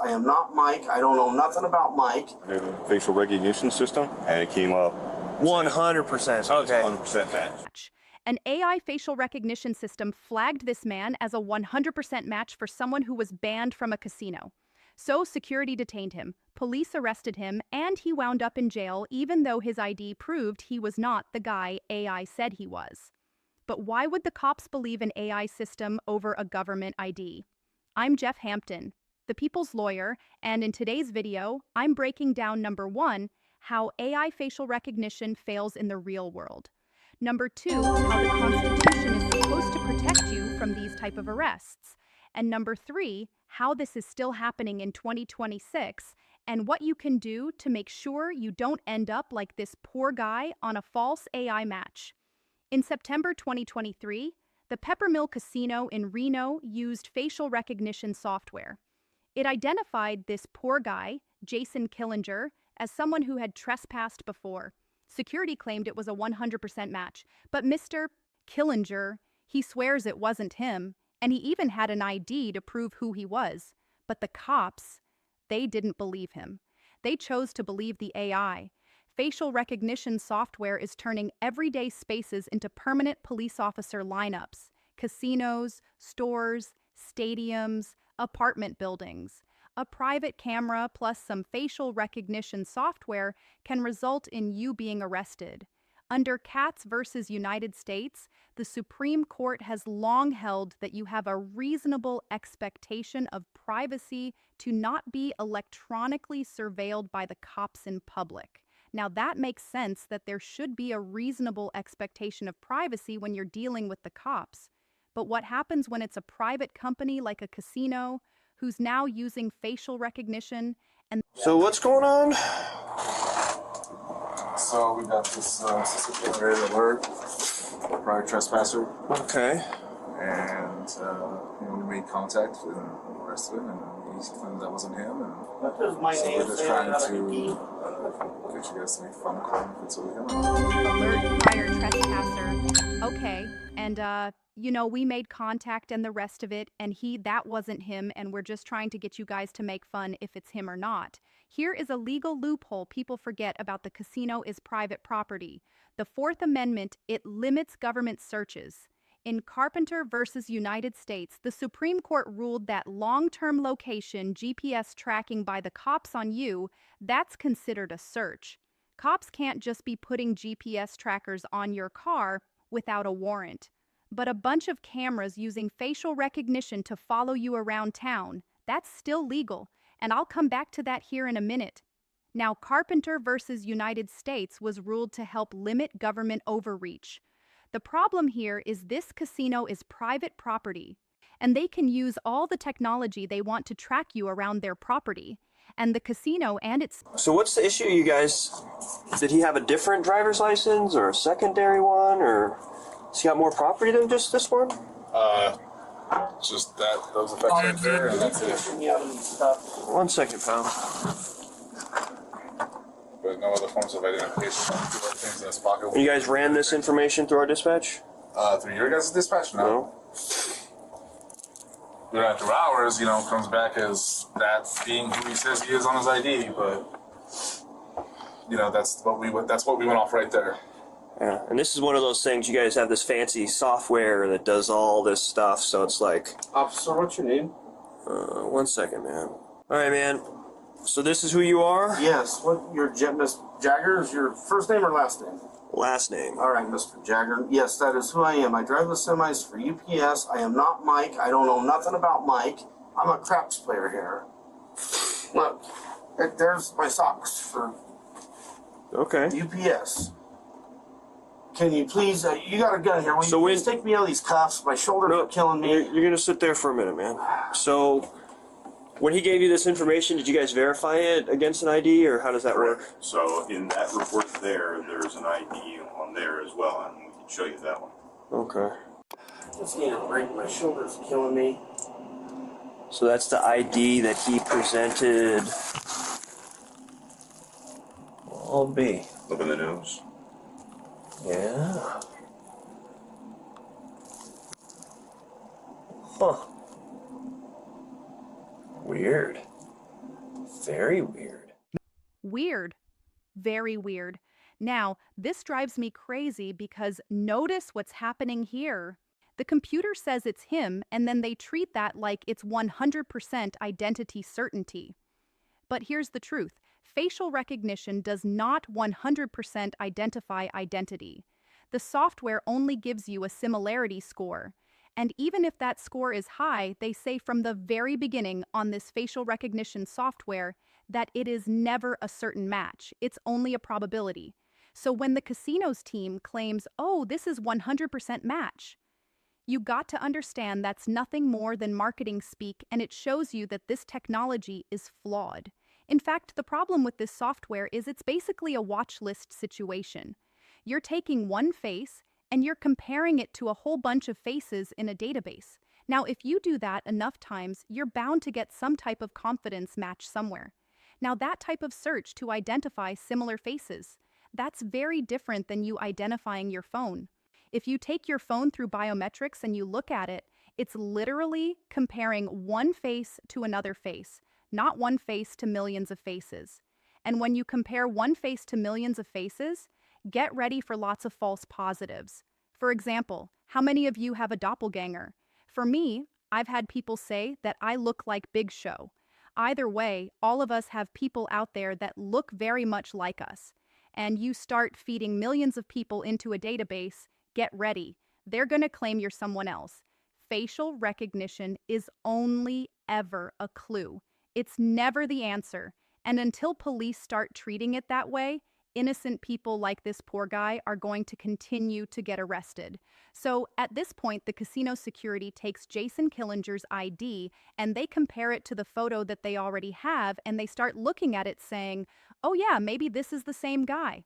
I am not Mike. I don't know nothing about Mike. Facial recognition system, and it came up 100%. Okay. 100% match. An AI facial recognition system flagged this man as a 100% match for someone who was banned from a casino. So security detained him, police arrested him, and he wound up in jail even though his ID proved he was not the guy AI said he was. But why would the cops believe an AI system over a government ID? I'm Jeff Hampton, the People's Lawyer, and in today's video, I'm breaking down number 1, how AI facial recognition fails in the real world. Number 2, how the Constitution is supposed to protect you from these type of arrests. And number 3, how this is still happening in 2026 and what you can do to make sure you don't end up like this poor guy on a false AI match. In September 2023, the Peppermill Casino in Reno used facial recognition software. It identified this poor guy, Jason Killinger, as someone who had trespassed before. Security claimed it was a 100% match, but Mr. Killinger, he swears it wasn't him, and he even had an ID to prove who he was. But the cops, they didn't believe him. They chose to believe the AI. Facial recognition software is turning everyday spaces into permanent police officer lineups. Casinos, stores, stadiums, apartment buildings. A private camera plus some facial recognition software can result in you being arrested. Under Katz versus United States, the Supreme Court has long held that you have a reasonable expectation of privacy to not be electronically surveilled by the cops in public. Now that makes sense that there should be a reasonable expectation of privacy when you're dealing with the cops. But what happens when it's a private company like a casino who's now using facial recognition and... So what's going on? So we got this system-generated alert for prior trespasser. Okay. And we made contact with him, arrested him, and he claimed that wasn't him. And What does my so name we're just say trying on the to ID? get you guys to make phone call if it's with him. Alert prior trespasser. Okay, and we made contact and the rest of it, and that wasn't him, and we're just trying to get you guys to make fun if it's him or not. Here is a legal loophole people forget about the casino is private property. The Fourth Amendment, it limits government searches. In Carpenter versus United States, the Supreme Court ruled that long-term location GPS tracking by the cops on you, that's considered a search. Cops can't just be putting GPS trackers on your car without a warrant. But a bunch of cameras using facial recognition to follow you around town, that's still legal, and I'll come back to that here in a minute. Now, Carpenter versus United States was ruled to help limit government overreach. The problem here is this casino is private property, and they can use all the technology they want to track you around their property. And the casino and its... So what's the issue, you guys? Did he have a different driver's license or a secondary one, or has he got more property than just this one? Just that, those effects right there, and that's it. One second, pal. But no other forms of identification. Things in his pocket. And you guys ran this information through our dispatch? Through your guys' dispatch? No. But after hours, comes back as that being who he says he is on his ID, but that's what we went off right there. Yeah, and this is one of those things, you guys have this fancy software that does all this stuff, so it's like... Officer, what's your name? 1 second, man. Alright, man. So this is who you are? Yes. What, Miss Jagger is your first name or last name? Last name. All right, Mr. Jagger. Yes, that is who I am. I drive the semis for UPS. I am not Mike. I don't know nothing about Mike. I'm a craps player here. Look, there's my socks for UPS. Can you please, you got a gun here. Will you please take me out of these cuffs? My shoulders are killing me. You're going to sit there for a minute, man. So, when he gave you this information, did you guys verify it against an ID, or how does that work? So in that report there's an ID on there as well, and we can show you that one. Okay. Just need a break. My shoulders are killing me. So that's the ID that he presented. I'll be. Look in the news. Yeah. Huh. Weird. Very weird. Weird. Very weird. Now, this drives me crazy because notice what's happening here. The computer says it's him, and then they treat that like it's 100% identity certainty. But here's the truth. Facial recognition does not 100% identify identity. The software only gives you a similarity score. And even if that score is high, they say from the very beginning on this facial recognition software that it is never a certain match. It's only a probability. So when the casino's team claims, oh, this is 100% match, you got to understand that's nothing more than marketing speak, and it shows you that this technology is flawed. In fact, the problem with this software is it's basically a watch list situation. You're taking one face and you're comparing it to a whole bunch of faces in a database. Now, if you do that enough times, you're bound to get some type of confidence match somewhere. Now, that type of search to identify similar faces, that's very different than you identifying your phone. If you take your phone through biometrics and you look at it, it's literally comparing one face to another face, not one face to millions of faces. And when you compare one face to millions of faces, get ready for lots of false positives. For example, how many of you have a doppelganger? For me, I've had people say that I look like Big Show. Either way, all of us have people out there that look very much like us. And you start feeding millions of people into a database, get ready. They're going to claim you're someone else. Facial recognition is only ever a clue. It's never the answer. And until police start treating it that way, innocent people like this poor guy are going to continue to get arrested. So at this point, the casino security takes Jason Killinger's ID and they compare it to the photo that they already have, and they start looking at it saying, oh yeah, maybe this is the same guy.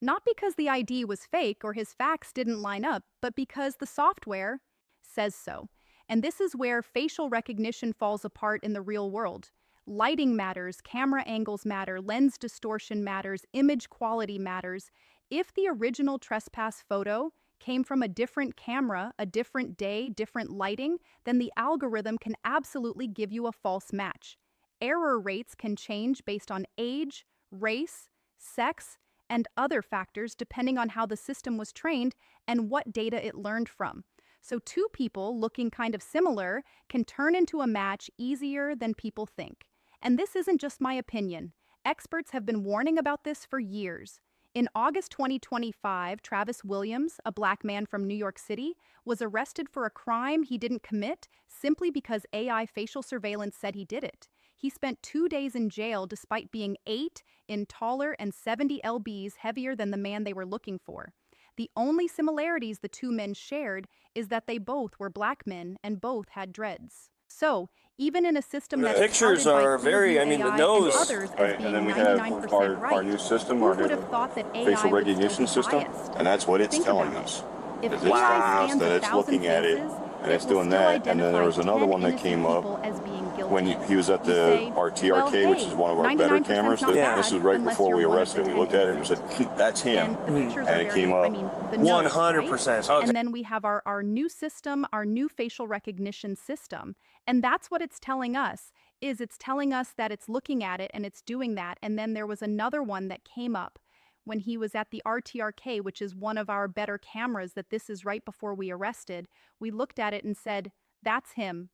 Not because the ID was fake or his facts didn't line up, but because the software says so. And this is where facial recognition falls apart in the real world. Lighting matters, camera angles matter, lens distortion matters, image quality matters. If the original trespass photo came from a different camera, a different day, different lighting, then the algorithm can absolutely give you a false match. Error rates can change based on age, race, sex, and other factors depending on how the system was trained and what data it learned from. So two people looking kind of similar can turn into a match easier than people think. And this isn't just my opinion. Experts have been warning about this for years. In August 2025, Travis Williams, a black man from New York City, was arrested for a crime he didn't commit simply because AI facial surveillance said he did it. He spent 2 days in jail despite being 8 in taller and 70 lbs heavier than the man they were looking for. The only similarities the two men shared is that they both were black men and both had dreads. So, even in a system that's pictures touted by are very, Google I mean, the AI nose. and others Right, as being and then we have 99% right, our new system, who our would new have thought that AI facial would still recognition be system, biased? and that's what it's Think telling about us. If It's AI telling us scans that 1,000 it's looking at it, faces, and it's will doing still that, and then there was identify another 10 one that innocent came up people as being guilty. when he was at You the say, RTRK, well, which is one of our better 99% 's cameras. not Yeah. bad This is right unless before you're we one of arrested the him. We looked at it and 10. said, that's him. And the pictures And are it very, came up. I mean, the nose, 100%. right? Okay. And then we have our new system, our new facial recognition system. And that's what it's telling us, is it's telling us that it's looking at it and it's doing that. And then there was another one that came up when he was at the RTRK, which is one of our better cameras, that this is right before we arrested. We looked at it and said, that's him.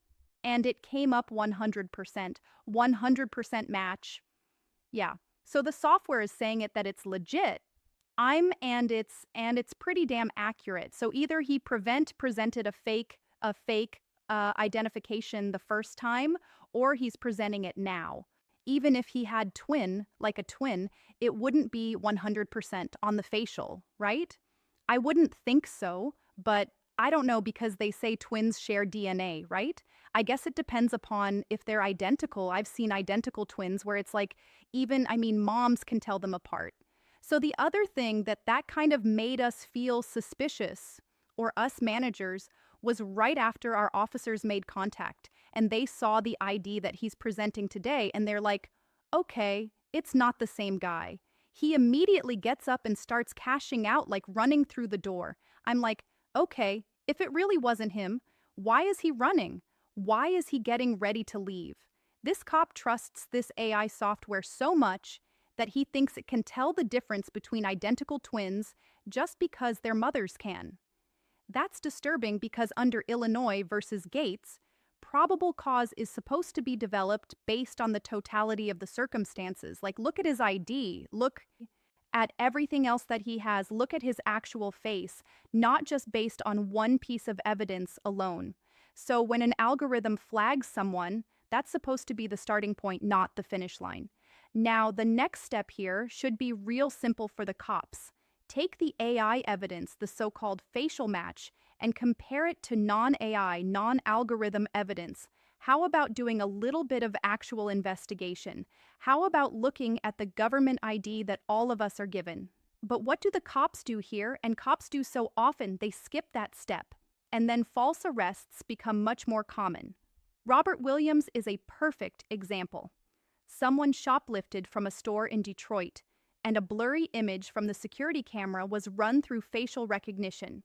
And it came up 100%, 100% match. Yeah. So the software is saying it that it's legit. And it's pretty damn accurate. So either he presented a fake identification the first time, or he's presenting it now. Even if he had like a twin, it wouldn't be 100% on the facial, right? I wouldn't think so, but I don't know, because they say twins share DNA, right? I guess it depends upon if they're identical. I've seen identical twins where it's like, moms can tell them apart. So the other thing that kind of made us feel suspicious, or us managers, was right after our officers made contact and they saw the ID that he's presenting today, and they're like, okay, it's not the same guy. He immediately gets up and starts cashing out, like running through the door. I'm like, okay, if it really wasn't him, why is he running? Why is he getting ready to leave? This cop trusts this AI software so much that he thinks it can tell the difference between identical twins just because their mothers can. That's disturbing because under Illinois versus Gates, probable cause is supposed to be developed based on the totality of the circumstances. Like, look at his ID, look at everything else that he has, look at his actual face, not just based on one piece of evidence alone. So when an algorithm flags someone, that's supposed to be the starting point, not the finish line. Now, the next step here should be real simple for the cops. Take the AI evidence, the so-called facial match, and compare it to non-AI, non-algorithm evidence. How about doing a little bit of actual investigation? How about looking at the government ID that all of us are given? But what do the cops do here? And cops do so often, they skip that step. And then false arrests become much more common. Robert Williams is a perfect example. Someone shoplifted from a store in Detroit, and a blurry image from the security camera was run through facial recognition.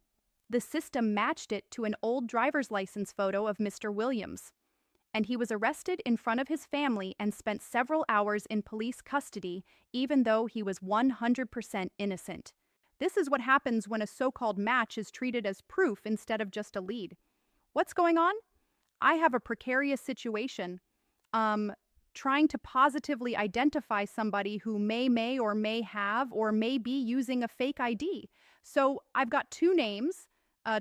The system matched it to an old driver's license photo of Mr. Williams, and he was arrested in front of his family and spent several hours in police custody, even though he was 100% innocent. This is what happens when a so-called match is treated as proof instead of just a lead. What's going on? I have a precarious situation. Trying to positively identify somebody who may or may have or may be using a fake ID. So I've got two names,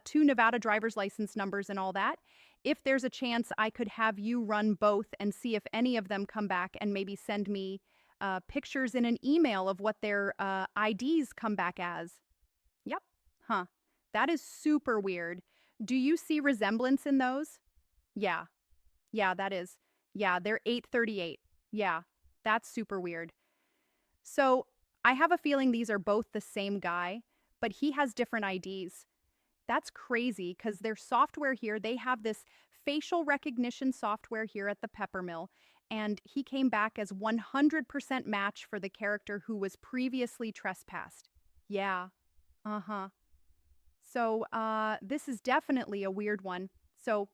two Nevada driver's license numbers and all that. If there's a chance, I could have you run both and see if any of them come back and maybe send me pictures in an email of what their IDs come back as. Yep. Huh. That is super weird. Do you see resemblance in those? Yeah. Yeah, that is. Yeah, they're 838. Yeah, that's super weird. So I have a feeling these are both the same guy, but he has different IDs. That's crazy because their software here, they have this facial recognition software here at the Peppermill, and he came back as 100% match for the character who was previously trespassed. Yeah, So this is definitely a weird one. So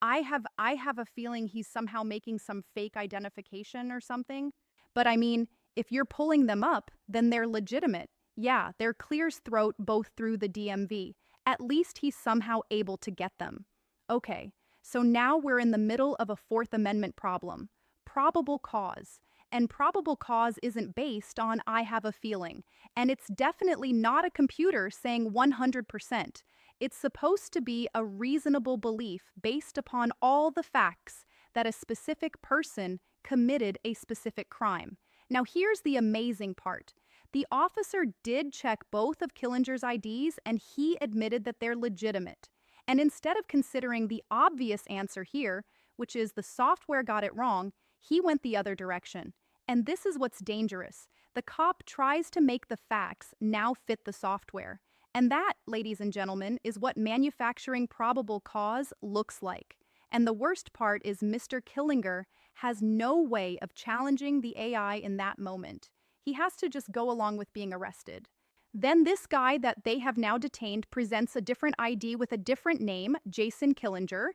I have a feeling he's somehow making some fake identification or something. But I mean, if you're pulling them up, then they're legitimate. Yeah, they're clear as throat both through the DMV. At least he's somehow able to get them. Okay, so now we're in the middle of a Fourth Amendment problem. Probable cause. And probable cause isn't based on I have a feeling. And it's definitely not a computer saying 100%. It's supposed to be a reasonable belief based upon all the facts that a specific person committed a specific crime. Now here's the amazing part. The officer did check both of Killinger's IDs and he admitted that they're legitimate. And instead of considering the obvious answer here, which is the software got it wrong, he went the other direction. And this is what's dangerous. The cop tries to make the facts now fit the software. And that, ladies and gentlemen, is what manufacturing probable cause looks like. And the worst part is Mr. Killinger has no way of challenging the AI in that moment. He has to just go along with being arrested. Then this guy that they have now detained presents a different ID with a different name, Jason Killinger,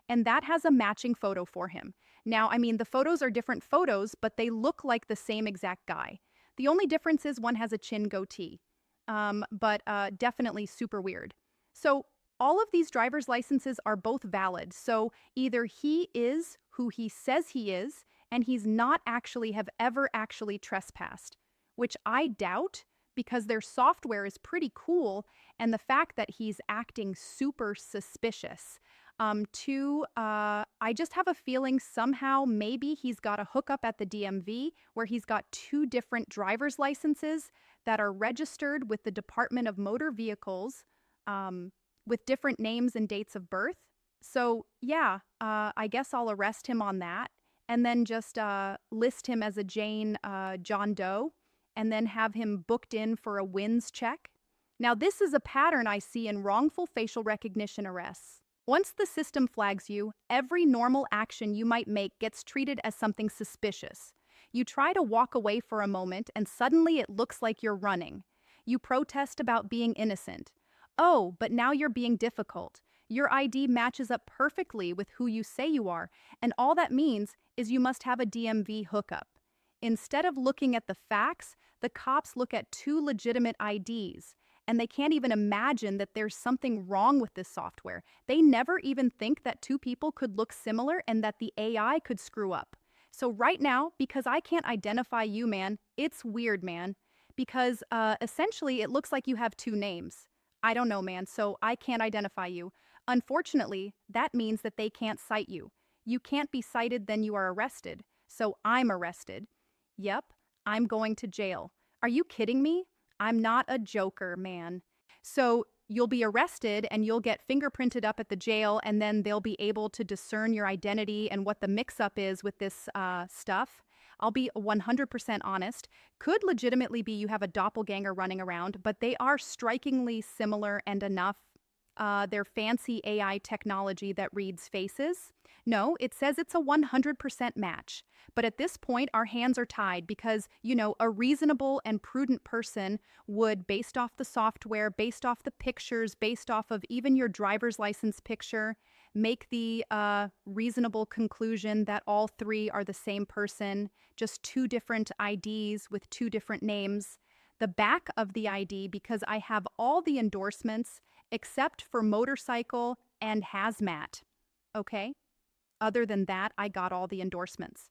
and that has a matching photo for him. Now, I mean, the photos are different photos, but they look like the same exact guy. The only difference is one has a chin goatee. But definitely super weird. So all of these driver's licenses are both valid. So either he is who he says he is, and he's not actually have ever actually trespassed, which I doubt because their software is pretty cool, and the fact that he's acting super suspicious. I just have a feeling somehow maybe he's got a hookup at the DMV where he's got two different driver's licenses that are registered with the Department of Motor Vehicles with different names and dates of birth. So yeah, I guess I'll arrest him on that and then just list him as a John Doe and then have him booked in for a WINS check. Now this is a pattern I see in wrongful facial recognition arrests. Once the system flags you, every normal action you might make gets treated as something suspicious. You try to walk away for a moment and suddenly it looks like you're running. You protest about being innocent. Oh, but now you're being difficult. Your ID matches up perfectly with who you say you are, and all that means is you must have a DMV hookup. Instead of looking at the facts, the cops look at two legitimate IDs, and they can't even imagine that there's something wrong with this software. They never even think that two people could look similar and that the AI could screw up. So right now, because I can't identify you, man, it's weird, man. Because essentially it looks like you have two names. I don't know, man, so I can't identify you. Unfortunately, that means that they can't cite you. You can't be cited, then you are arrested. So I'm arrested. Yep, I'm going to jail. Are you kidding me? I'm not a joker, man. So you'll be arrested and you'll get fingerprinted up at the jail, and then they'll be able to discern your identity and what the mix-up is with this stuff. I'll be 100% honest. Could legitimately be you have a doppelganger running around, but they are strikingly similar and enough. Their fancy AI technology that reads faces. No, it says it's a 100% match. But at this point, our hands are tied because, a reasonable and prudent person would, based off the software, based off the pictures, based off of even your driver's license picture, make the reasonable conclusion that all three are the same person, just two different IDs with two different names. The back of the ID, because I have all the endorsements except for motorcycle and hazmat. Okay? Other than that, I got all the endorsements.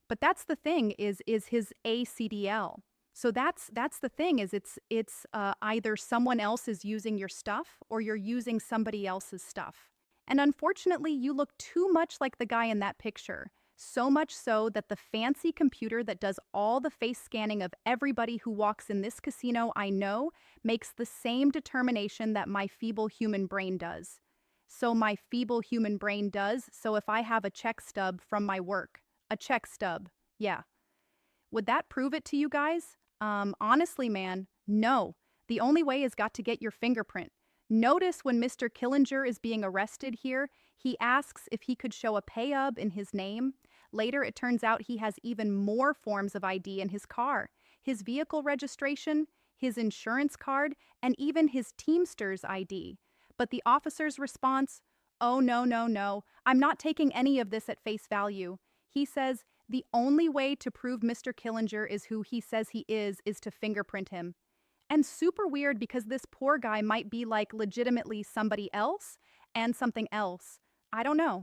But that's the thing is his ACDL. So that's the thing is it's either someone else is using your stuff or you're using somebody else's stuff. And unfortunately, you look too much like the guy in that picture. So much so that the fancy computer that does all the face scanning of everybody who walks in this casino I know makes the same determination that my feeble human brain does. So my feeble human brain does, so if I have a check stub from my work, a check stub, yeah. Would that prove it to you guys? Honestly, man, no. The only way is got to get your fingerprint. Notice when Mr. Killinger is being arrested here, he asks if he could show a payub in his name. Later, it turns out he has even more forms of ID in his car. His vehicle registration, his insurance card, and even his Teamster's ID. But the officer's response, oh, no, no, no, I'm not taking any of this at face value. He says the only way to prove Mr. Killinger is who he says he is to fingerprint him. And super weird because this poor guy might be like legitimately somebody else and something else. I don't know.